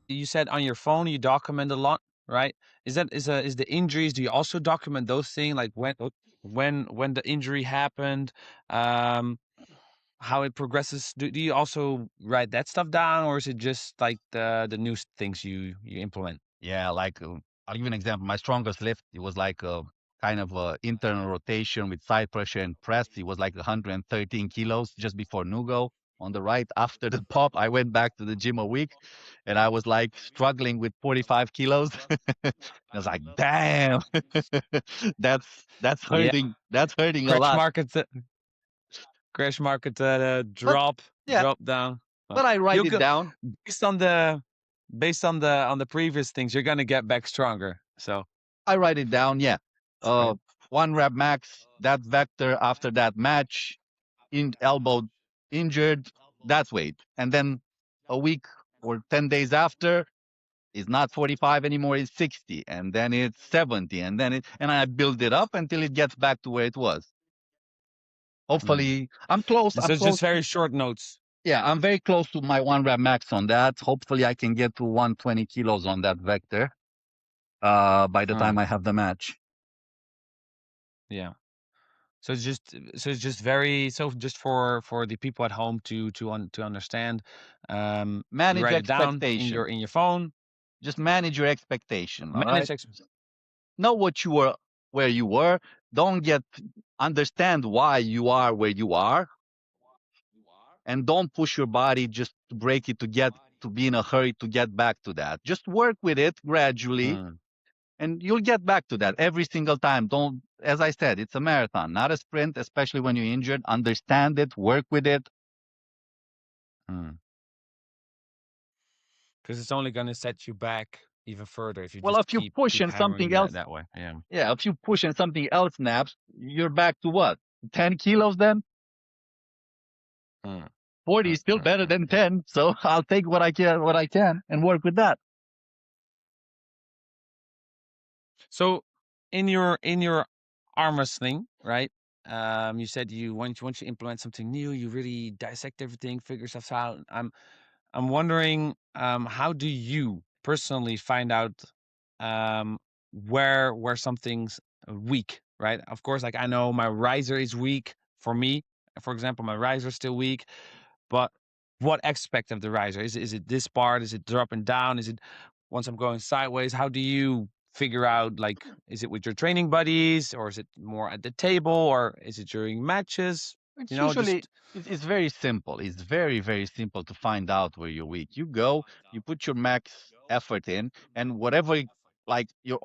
you said on your phone you document a lot, right? Is the injuries? Do you also document those things, like when the injury happened, um, how it progresses? Do you also write that stuff down, or is it just like the new things you implement? Yeah, like I'll give you an example. My strongest lift, it was like a kind of a internal rotation with side pressure and press. It was like 113 kilos just before Nugo on the right. After the pop, I went back to the gym a week, and I was like struggling with 45 kilos. I was like, damn, that's Yeah, hurting. That's hurting a crash lot. market, crash market, But drop yeah, drop down. but I write You it go down. based on the previous things. You're gonna get back stronger. So. I write it down. Yeah, Right. uh, one rep max. That vector after that match in elbow injured, that's weight. And then a week or 10 days after, it's not 45 anymore, it's 60. And then it's 70. And I build it up until it gets back to where it was. Mm. Hopefully, I'm close. And I'm so it's just close. very short notes. Yeah, I'm very close to my one rep max on that. Hopefully, I can get to 120 kilos on that vector by the Mm. time I have the match. Yeah. So it's just very so just for the people at home to understand. You Manage write it down in expectation. your phone. Just manage your expectation. All right. Manage ex- Know what you were, where you were. Don't get understand why you are where you are, and don't push your body just to break it to be in a hurry to get back to that. Just work with it gradually, Mm. and you'll get back to that every single time. Don't, as I said, it's a marathon, not a sprint. Especially when you're injured, understand it, work with it. Mm. Because it's only gonna set you back even further if you Well, just if you push keep and hammering something that else, that way. Yeah. yeah, if you push and something else snaps, you're back to what? 10 kilos then? Mm. 40 Mm, is still mm, better mm, than mm. 10. So I'll take what I can and work with that. So in your arm wrestling, right? You said you once you implement something new, you really dissect everything, figure stuff out. I'm wondering, how do you personally find out where something's weak, right? Of course, like I know my riser is weak for me. For example, my riser is still weak, but what aspect of the riser is it this part? Is it dropping down? Is it once I'm going sideways? How do you figure out, like, is it with your training buddies, or is it more at the table, or is it during matches? It's usually Just it's very simple. It's very, very simple to find out where you're weak. You go, you put your max effort in, and whatever, like you're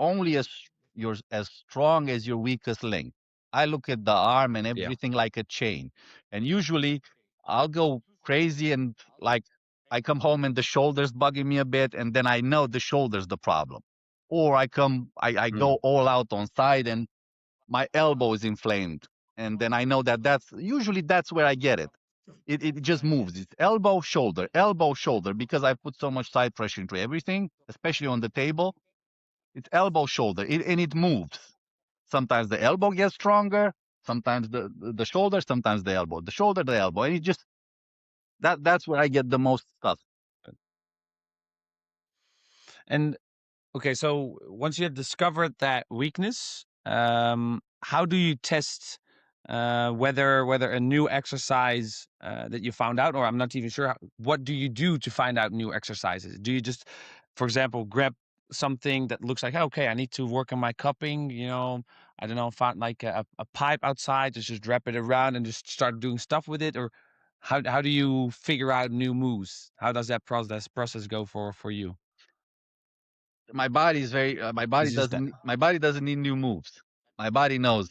as strong as your weakest link. I look at the arm and yeah. everything like a chain. And usually I'll go crazy and like I come home and the shoulder's bugging me a bit, and then I know the shoulder's the problem. Or I Mm, go all out on side and my elbow is inflamed, and then I know that that's where I get it. It just moves. It's elbow, shoulder, because I put so much side pressure into everything, especially on the table. It's elbow, shoulder, and it moves. Sometimes the elbow gets stronger, sometimes the shoulder, sometimes the shoulder, the elbow, and it just that's where I get the most stuff. and okay, so once you have discovered that weakness, how do you test whether a new exercise that you found out, or I'm not even sure, what do you do to find out new exercises? Do you just, for example, grab something that looks like, okay, I need to work on my cupping, I don't know, find like a pipe outside, just wrap it around and just start doing stuff with it, or how do you figure out new moves? How does that process go for you? My body is very Is it just that? my body doesn't need new moves. My body knows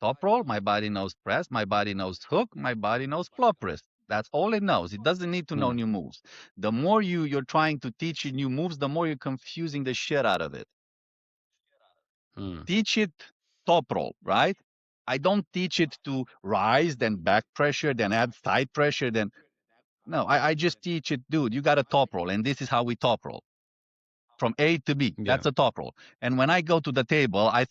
top roll, my body knows press, my body knows hook, my body knows flop wrist. That's all it knows. It doesn't need to know Hmm. new moves. The more you're trying to teach it new moves, the more you're confusing the shit out of it. Hmm. Teach it top roll, right? I don't teach it to rise, then back pressure, then add side pressure, then no, I just teach it, dude, you got a top roll, and this is how we top roll from A to B. Yeah. That's a top roll. And when I go to the table, I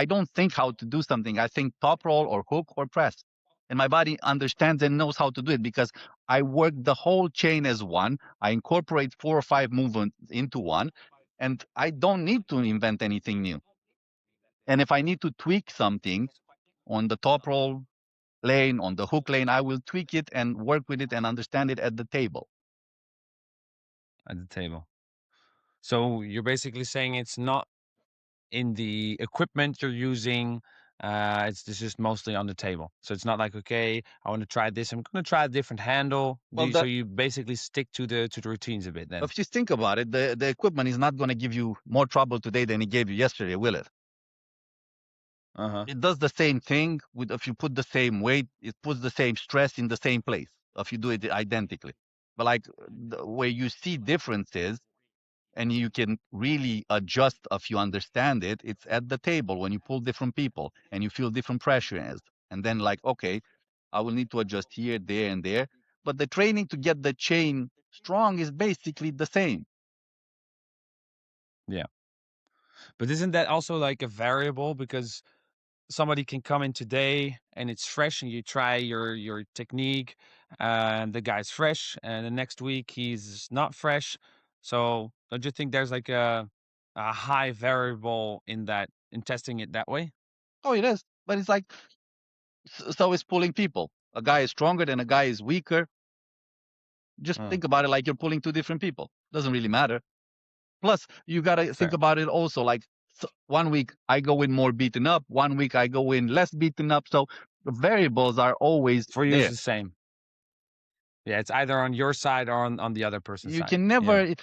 don't think how to do something. I think top roll or hook or press. and my body understands and knows how to do it because I work the whole chain as one. I incorporate 4 or 5 movements into one, and I don't need to invent anything new. And if I need to tweak something on the top roll lane, on the hook lane, I will tweak it and work with it and understand it at the table. at the table. So you're basically saying it's not in the equipment you're using. It's just mostly on the table. So it's not like, okay, I want to try this. I'm going to try a different handle. Well, So you basically stick to the routines a bit then. if you think about it, the equipment is not going to give you more trouble today than it gave you yesterday, will it? Uh huh. It does the same thing with if you put the same weight, it puts the same stress in the same place if you do it identically. But like where you see differences and you can really adjust if you understand it, it's at the table when you pull different people and you feel different pressures. And then like, okay, I will need to adjust here, there, and there. But the training to get the chain strong is basically the same. Yeah. But isn't that also like a variable? Because somebody can come in today and it's fresh and you try your technique and the guy's fresh and the next week he's not fresh. So don't you think there's like a high variable in that in testing it that way? Oh, it is. But it's like, so is pulling people. A guy is stronger than a guy is weaker. Just Mm, think about it like you're pulling two different people. Doesn't really matter. Plus, you got to think fair. about it also like one week I go in more beaten up, one week I go in less beaten up. So the variables are always For you it's there. the same. Yeah, it's either on your side or on the other person's You side. can Yeah. never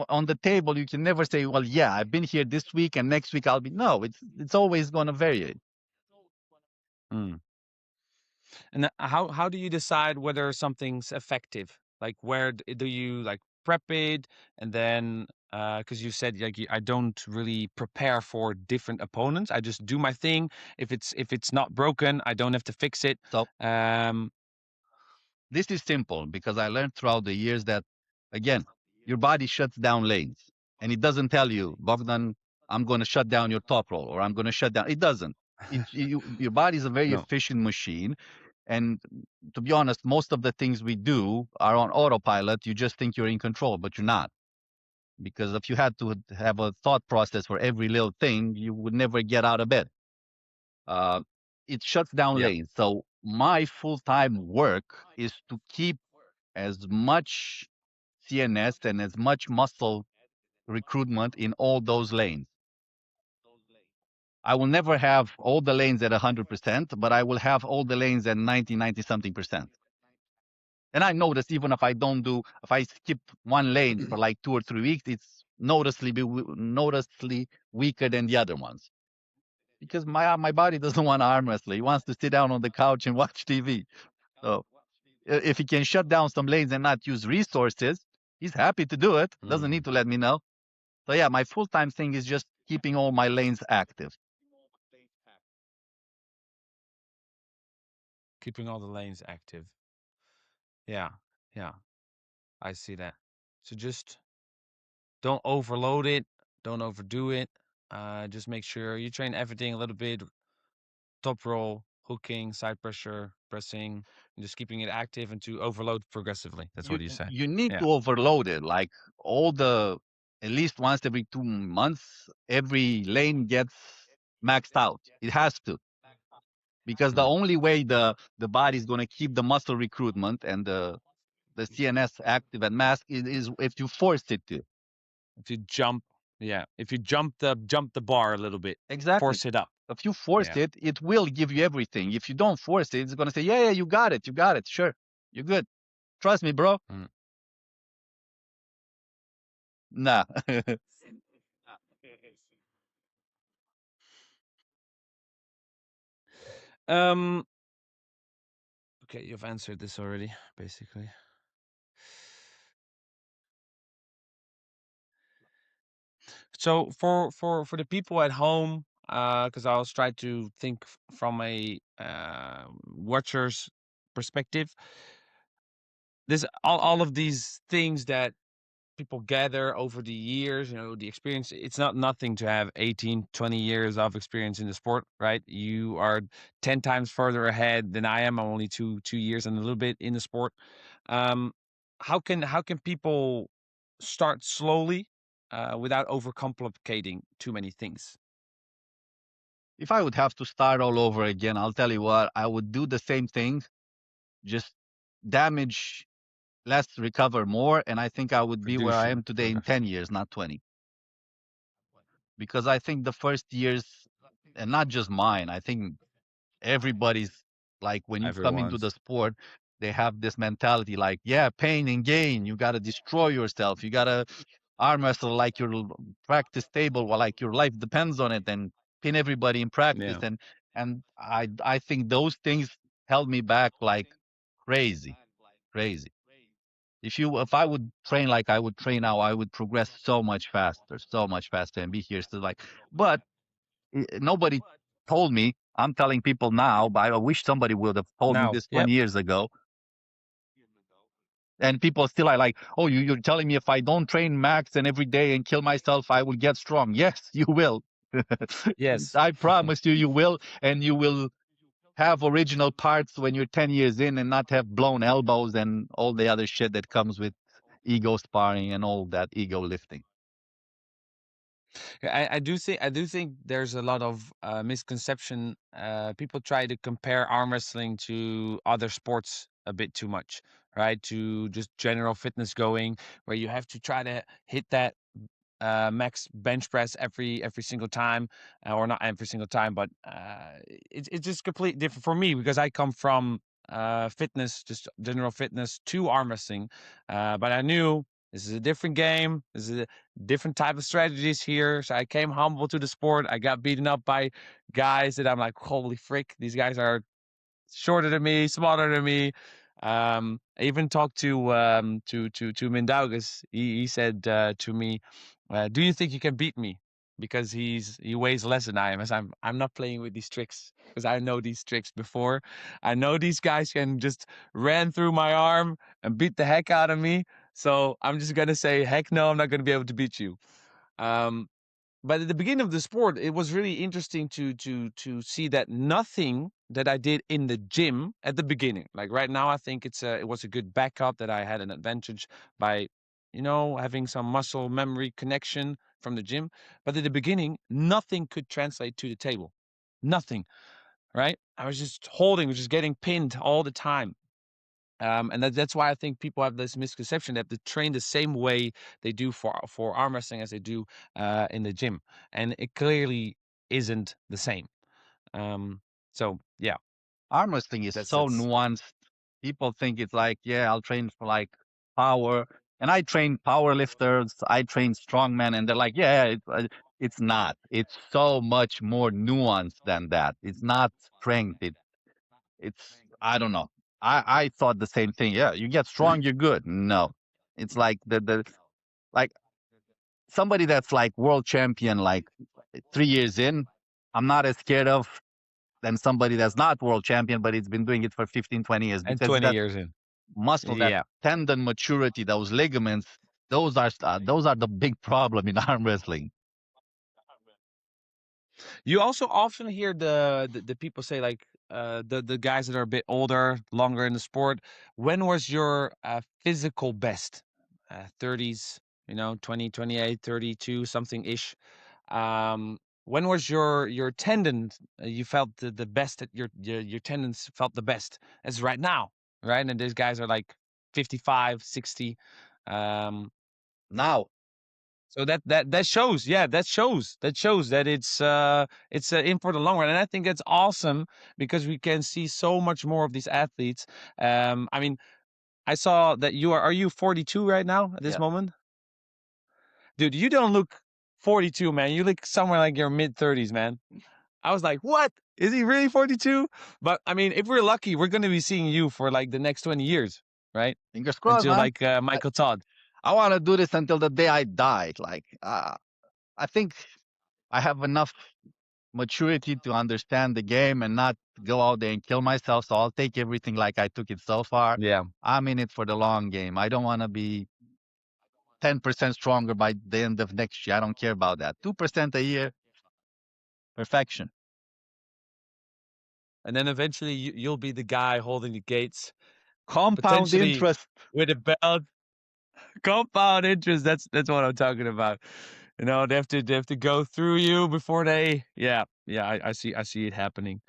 on the table. You can never say, "Well, yeah, I've been here this week, and next week I'll be." No, it's always going to vary. Mm. And how do you decide whether something's effective? Like where do you like prep it and then because you said like I don't really prepare for different opponents. I just do my thing. If it's not broken, I don't have to fix it. So Um, this is simple because I learned throughout the years that, again, your body shuts down lanes, and it doesn't tell you, Bogdan, I'm going to shut down your top roll or I'm going to shut down. It doesn't. Your body is a very no. efficient machine. And to be honest, most of the things we do are on autopilot. You just think you're in control, but you're not. Because if you had to have a thought process for every little thing, you would never get out of bed. Uh, it shuts down Yeah. lanes. So my full-time work is to keep as much CNS and as much muscle recruitment in all those lanes. I will never have all the lanes at 100%, but I will have all the lanes at 90 something percent. And I notice even if I skip one lane for like 2 or 3 weeks, it's noticeably weaker than the other ones. Because my body doesn't want to arm wrestle. He wants to sit down on the couch and watch TV. So if he can shut down some lanes and not use resources, he's happy to do it. Doesn't Mm. need to let me know. So yeah, my full time thing is just keeping all my lanes active. Keeping all the lanes active. Yeah. Yeah. I see that. So just don't overload it. Don't overdo it. Just make sure you train everything a little bit. Top roll, hooking, side pressure, pressing, and just keeping it active and to overload progressively. That's You what you say. you need Yeah. to overload it. Like all the at least once every 2 months, every lane gets maxed out. It has to. Because the Mm. only way the body is going to keep the muscle recruitment and the CNS active and mass is if you force it to. If you jump, yeah. If you jump the bar a little bit, Exactly. force it up. If you force Yeah. it, it will give you everything. If you don't force it, it's going to say, yeah, yeah, you got it, sure, you're good. Trust me, bro. Mm. Nah. Um. Okay, you've answered this already, basically. So for the people at home, because I was trying to think from a watcher's perspective. There's all of these things that people gather over the years, the experience. It's not nothing to have 18, 20 years of experience in the sport, right? You are 10 times further ahead than I am. I'm only 2 years and a little bit in the sport. Um, how can people start slowly without overcomplicating too many things? If I would have to start all over again, I'll tell you what, I would do the same thing, just damage less, recover more, and I think I would be where Produce I it. am today in 10 years, not 20. Because I think the first years, and not just mine, I think everybody's like when you come into Everyone's. the sport, they have this mentality like, yeah, pain and gain. You got to destroy yourself. You got to arm wrestle like your practice table, while like your life depends on it, and pin everybody in practice. Yeah. And I think those things held me back like crazy, crazy. If I would train like I would train now, I would progress so much faster, and be here still like. But nobody told me. I'm telling people now, but I wish somebody would have told me Now, this yep. 20 years ago. And people still are like, oh, you're telling me if I don't train max and every day and kill myself, I will get strong. Yes, you will. Yes. I promise you, you will. And you will have original parts when you're 10 years in, and not have blown elbows and all the other shit that comes with ego sparring and all that ego lifting. Yeah, I do think there's a lot of misconception. People try to compare arm wrestling to other sports a bit too much, right? To just general fitness going, where you have to try to hit that max bench press every single time, or not every single time, but it's just completely different for me because I come from fitness, just general fitness to arm wrestling, but I knew this is a different game. This is a different type of strategies here. So I came humble to the sport. I got beaten up by guys that I'm like, holy frick, these guys are shorter than me, smaller than me. I even talked to Mindaugas. He said to me, "Do you think you can beat me?" Because he weighs less than I am. As I'm not playing with these tricks because I know these tricks before. I know these guys can just ran through my arm and beat the heck out of me. So I'm just gonna say, heck no, I'm not gonna be able to beat you. Um, but at the beginning of the sport, it was really interesting to see that nothing that I did in the gym at the beginning, like right now, I think it was a good backup that I had an advantage by, having some muscle memory connection from the gym. But at the beginning, nothing could translate to the table, nothing. Right? I was just holding, was just getting pinned all the time. And that's why I think people have this misconception that they train the same way they do for arm wrestling as they do in the gym, and it clearly isn't the same. Um, so yeah, Arm wrestling is that's so that's nuanced. People think it's like, yeah, I'll train for like power, and I train power lifters, I train strongmen, and they're like, yeah, it's not. It's so much more nuanced than that. It's not strength. It's I don't know. I thought the same thing. Yeah, you get strong, you're good. No, it's like the like somebody that's like world champion, like 3 years in. I'm not as scared of than somebody that's not world champion, but it's been doing it for 15, 20 years, and because 20 that years in. muscle, that Yeah. tendon maturity, those ligaments, those are the big problem in arm wrestling. You also often hear the people say like the guys that are a bit older, longer in the sport. When was your physical best? 30s, 20, 28, 32, something ish. When was your tendon? You felt the best that your tendons felt the best as right now, right? And these guys are like 55, 60. Um, Now, so that shows, yeah, that shows that it's in for the long run, and I think that's awesome because we can see so much more of these athletes. I mean, I saw that are you 42 right now at this yeah, moment, dude? You don't look 42, man. You look somewhere like your mid 30s, man. I was like, what? Is he really 42? But I mean, if we're lucky, we're going to be seeing you for like the next 20 years, right? fingers crossed, Until man. like I, Michael Todd. I want to do this until the day I die. Like, I think I have enough maturity to understand the game and not go out there and kill myself. So I'll take everything like I took it so far. Yeah. I'm in it for the long game. I don't want to be 10% stronger by the end of next year. I don't care about that. 2% a year, perfection. And then eventually you'll be the guy holding the gates, Compound potentially interest. with a belt. Compound interest. That's what I'm talking about. You know, they have to go through you before they. Yeah, yeah. I see it happening.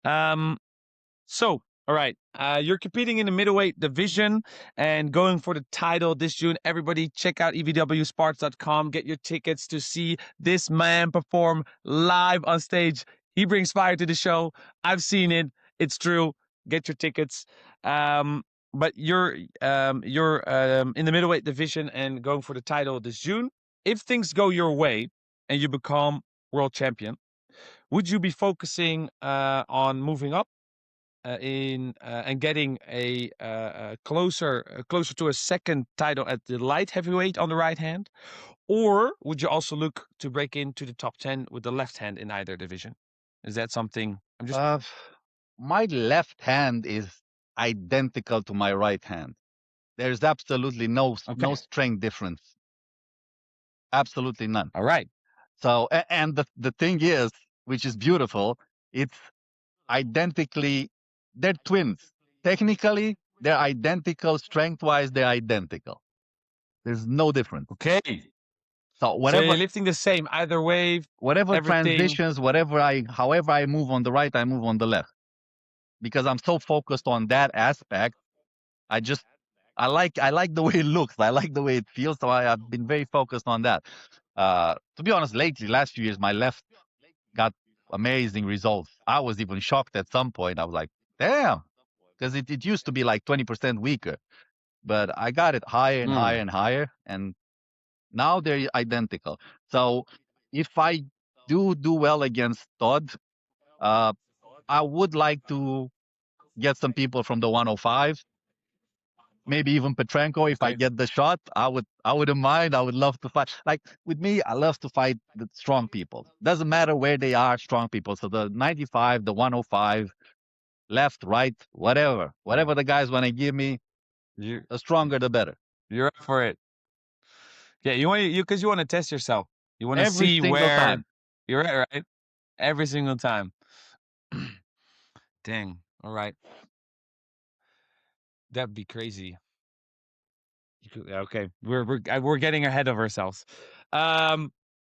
Um, So, all right, you're competing in the middleweight division and going for the title this June. Everybody, check out evwsparks.com. Get your tickets to see this man perform live on stage. He brings fire to the show. I've seen it. It's true. Get your tickets. But you're in the middleweight division and going for the title this June. If things go your way and you become world champion, would you be focusing on moving up? And getting closer to a second title at the light heavyweight on the right hand, or would you also look to break into the top 10 with the left hand in either division? Is that something? I'm just Uh, my left hand is identical to my right hand. There's absolutely no okay. strength difference. Absolutely none. All right. So, and the thing is, which is beautiful, it's identically, they're twins. Technically, they're identical. Strength wise, they're identical. There's no difference. Okay. So So you're lifting the same either way. whatever Everything. transitions, however I move on the right, I move on the left. Because I'm so focused on that aspect. I like the way it looks. I like the way it feels. So I've been very focused on that. To be honest, lately, last few years, my left got amazing results. I was even shocked at some point. I was like, damn, because it used to be like 20% weaker, but I got it higher and higher and higher, and now they're identical. So if I do well against Todd, uh, I would like to get some people from the 105, maybe even Petrenko. If I Okay. get the shot, I wouldn't mind. I would love to fight. Like with me, I love to fight the strong people. Doesn't matter where they are, strong people. So the 95, the 105, left, right, whatever the guys want to give me, You the stronger the better. you're up for it. Yeah, because you want to test yourself. You want to Every see single where time. you're at, right? Every single time. Dang. All right. That'd be crazy. Okay, we're getting ahead of ourselves.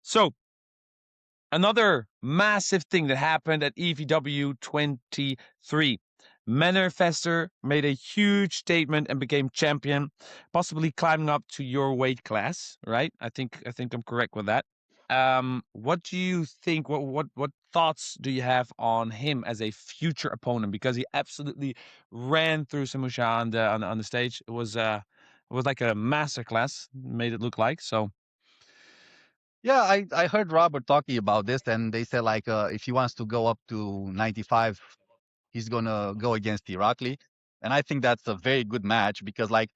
So another massive thing that happened at EVW 23. Manifestor made a huge statement and became champion, possibly climbing up to your weight class, right? I think I'm correct with that. What do you think? What thoughts do you have on him as a future opponent? Because he absolutely ran through Samusha on the stage. It was like a masterclass, made it look like. So Yeah, I heard Robert talking about this, and they said like if he wants to go up to 95, he's gonna go against Irakli, and I think that's a very good match because like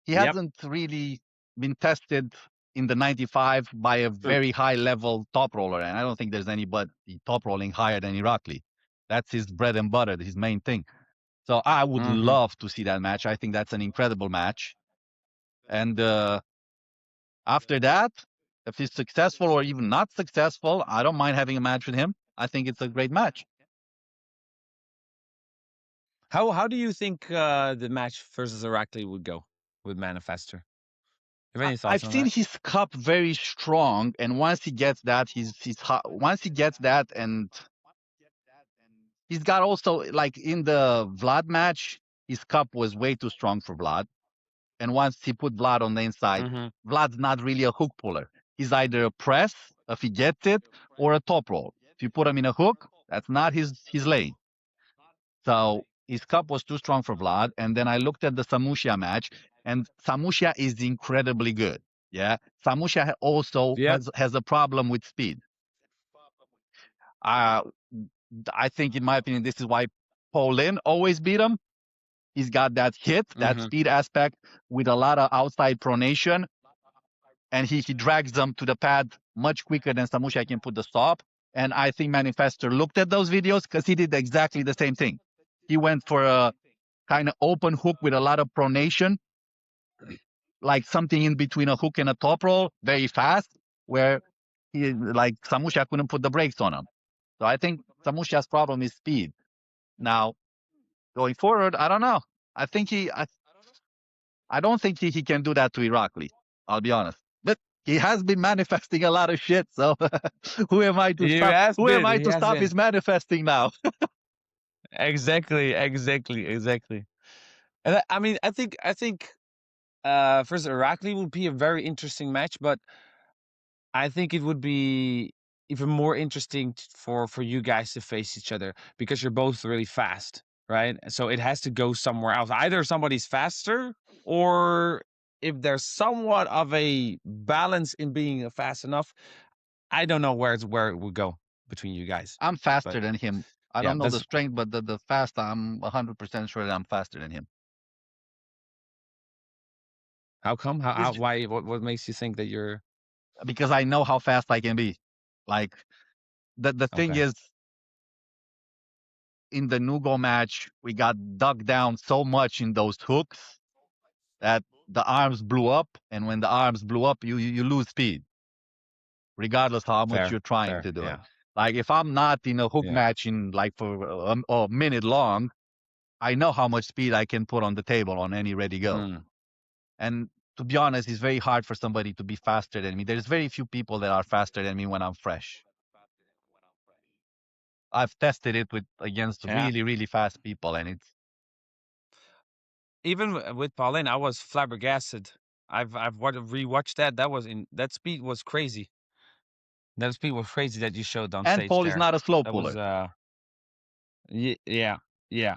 he yep. hasn't really been tested in the 95 by a True. very high level top roller, and I don't think there's anybody top rolling higher than Irakli. That's his bread and butter, his main thing. So I would Mm-hmm. love to see that match. I think that's an incredible match. And after that, if he's successful or even not successful, I don't mind having a match with him. I think it's a great match. How do you think the match versus Irakli would go with Manifestor? Have any I've thoughts on seen that? his cup very strong, and once he gets that, once he gets that, and he's got also like in the Vlad match, his cup was way too strong for Vlad. And once he put Vlad on the inside, Mm-hmm. Vlad's not really a hook puller. He's either a press if he gets it or a top roll. If you put him in a hook, that's not his lane. So his cup was too strong for Vlad. And then I looked at the Samusha match, and Samusha is incredibly good. Yeah, Samusha also Yep. has a problem with speed. Uh, I think, in my opinion, this is why Paulin always beat him. He's got that hit, that Mm-hmm. speed aspect with a lot of outside pronation, and he drags them to the pad much quicker than Samusha can put the stop. And I think Manifestor looked at those videos because he did exactly the same thing. He went for a kind of open hook with a lot of pronation, like something in between a hook and a top roll, very fast, where like Samusha couldn't put the brakes on him. So I think Samusha's problem is speed. Now, going forward, I don't know. I think I don't think he can do that to Irakli. I'll be honest. But he has been manifesting a lot of shit. So who am I to He stop? has Who am been. I He to has stop been. his manifesting now? Exactly. And I think first Irakli would be a very interesting match, but I think it would be even more interesting for you guys to face each other because you're both really fast, right? So it has to go somewhere else. Either somebody's faster, or if there's somewhat of a balance in being fast enough, I don't know where it would go between you guys. I'm But faster than him. I yeah, don't know the that's strength, but the fast, I'm 100% sure that I'm faster than him. how come? How It's why? What makes you think that you're because I know how fast I can be. Like the thing okay? is, in the Nugo match, we got dug down so much in those hooks that the arms blew up, and when the arms blew up, you lose speed, regardless how much Fair, you're trying fair. to do it. Yeah, Like if I'm not in a hook yeah. match in like for a minute long, I know how much speed I can put on the table on any ready go. Mm. And to be honest, it's very hard for somebody to be faster than me. There's very few people that are faster than me when I'm fresh. I've tested it with against Yeah. really, really fast people, and it's Even with Pauline, I was flabbergasted. I've rewatched that. That speed was crazy. That speed was crazy that you showed on and stage Paul is there. not a slow That was puller. yeah, yeah.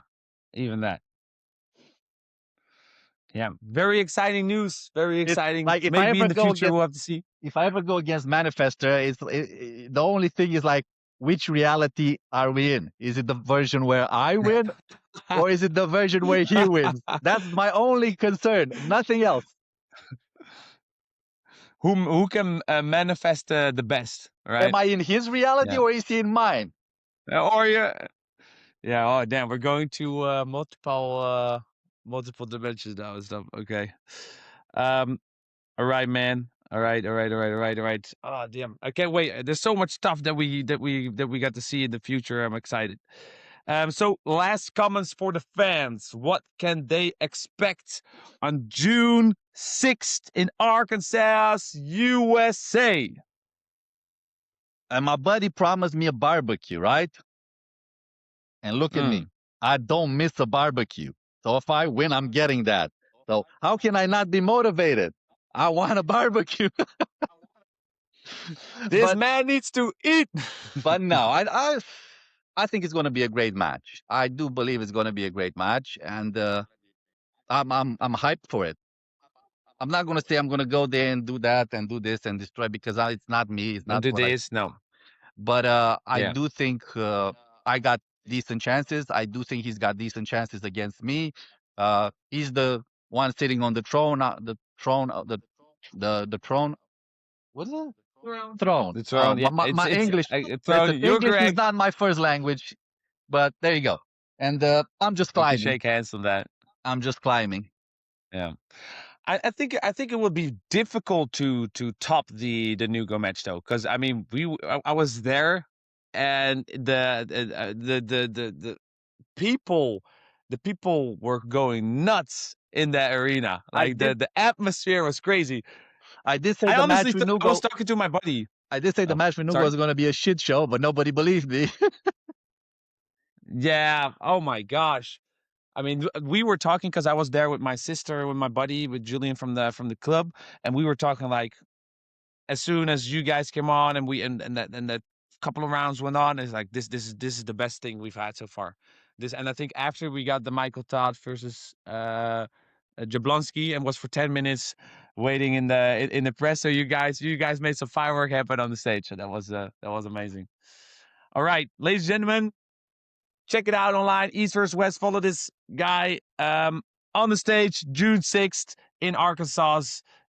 Even that. Yeah. Very exciting news. Very It's exciting. like Maybe in the future we'll have to see. if I ever go against Manifestor, the only thing is like which reality are we in? Is it the version where I win, or is it the version where he wins? That's my only concern. Nothing else. Who can manifest the best, Am right? I in his reality Yeah. or is he in mine? Or yeah. Oh damn, we're going to multiple dimensions now and stuff. Okay. Um. All right, man. All right. Oh damn, I can't wait. There's so much stuff that we got to see in the future. I'm excited. So last comments for the fans. What can they expect on June 6th in Arkansas, USA? And my buddy promised me a barbecue, right? And look at me. Mm. I don't miss a barbecue. So if I win, I'm getting that. So how can I not be motivated? I want a barbecue. This but man needs to eat. but no, I think it's going to be a great match. I do believe it's going to be a great match, and I'm hyped for it. I'm not going to say I'm going to go there and do that and do this and destroy because it's not me. It's And not do what I. this? No. But I Yeah. do think I got decent chances. I do think he's got decent chances against me. He's the one sitting on the throne. The throne. What is it? Throne. The throne. Yeah. My It's English. throne. Listen, You're English is correct. not my first language, but there you go. And I'm just We can climbing. shake hands on that. I'm just climbing. Yeah. I think it would be difficult to top the Nugo match though, because I mean I was there, and the people the people were going nuts in that arena. I Like did. the atmosphere was crazy. I did say I the honestly match with thought I was Nugo. talking to my buddy. I did say the Oh, match with Nugo sorry. was going to be a shit show, but nobody believed me. Yeah. Oh my gosh. I mean, we were talking because I was there with my sister, with my buddy, with Julian from the club, and we were talking like as soon as you guys came on and that couple of rounds went on, it's like this is the best thing we've had so far. This, and I think after we got the Michael Todd versus Jablonski and was for 10 minutes waiting in the press, so you guys made some firework happen on the stage, so that was amazing. All right, ladies and gentlemen, check it out online, East versus West. Follow this guy on the stage June 6th in Arkansas,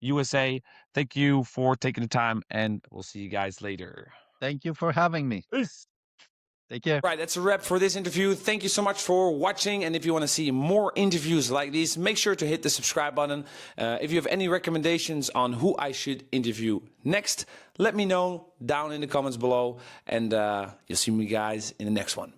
USA. Thank you for taking the time, and we'll see you guys later. Thank you for having me. Peace. Take care. Right, that's a wrap for this interview. Thank you so much for watching. And if you want to see more interviews like these, make sure to hit the subscribe button. If you have any recommendations on who I should interview next, let me know down in the comments below. And you'll see me guys in the next one.